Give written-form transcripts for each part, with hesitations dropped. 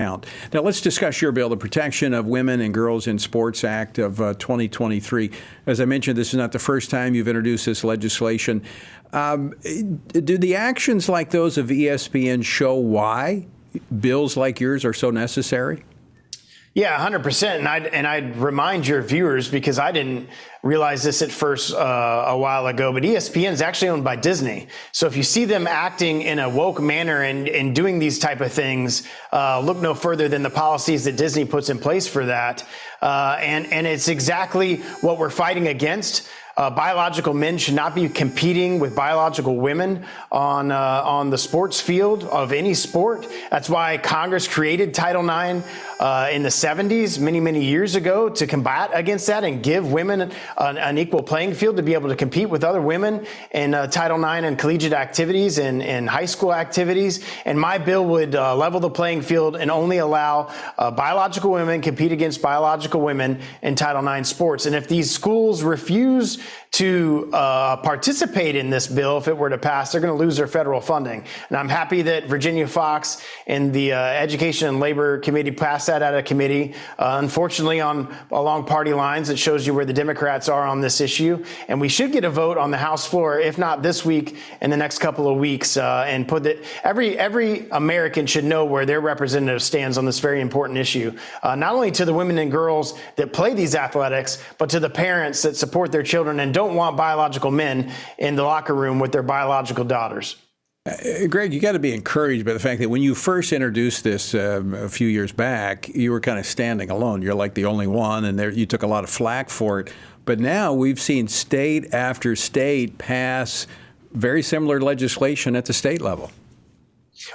Now, let's discuss your bill, the Protection of Women and Girls in Sports Act of 2023. As I mentioned, this is not the first time you've introduced this legislation. Do the actions like those of ESPN show why bills like yours are so necessary? Yeah, 100%. And I'd remind your viewers, because I didn't realize this at first a while ago, but ESPN is actually owned by Disney. So if you see them acting in a woke manner and doing these type of things, look no further than the policies that Disney puts in place for that. And it's exactly what we're fighting against. Biological men should not be competing with biological women on the sports field of any sport. That's why Congress created Title IX in the 70s, many years ago, to combat against that and give women an equal playing field to be able to compete with other women in Title IX and collegiate activities and high school activities. And my bill would level the playing field and only allow biological women compete against biological women in Title IX sports. And if these schools refuse to participate in this bill, if it were to pass, they're going to lose their federal funding. And I'm happy that Virginia Fox and the Education and Labor Committee passed that out of committee. Unfortunately, along party lines, it shows you where the Democrats are on this issue. And we should get a vote on the House floor, if not this week, in the next couple of weeks, and put that every American should know where their representative stands on this very important issue, not only to the women and girls that play these athletics, but to the parents that support their children and don't want biological men in the locker room with their biological daughters. Greg, you got to be encouraged by the fact that when you first introduced this a few years back, you were kind of standing alone. You're like the only one, and you took a lot of flack for it. But now we've seen state after state pass very similar legislation at the state level.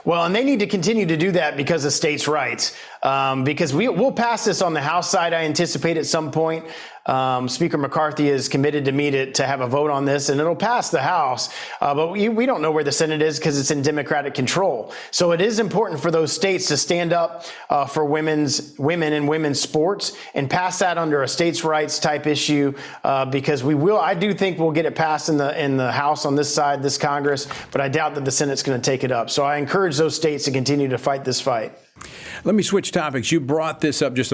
Well, and they need to continue to do that because of states' rights. Because we'll pass this on the House side, I anticipate, at some point. Speaker McCarthy is committed to me to have a vote on this, and it'll pass the House. But we don't know where the Senate is because it's in Democratic control. So it is important for those states to stand up for women and women's sports and pass that under a states' rights type issue, because I do think we'll get it passed in the House on this side, this Congress, but I doubt that the Senate's going to take it up. So I encourage those states to continue to fight this fight. Let me switch topics. You brought this up just a moment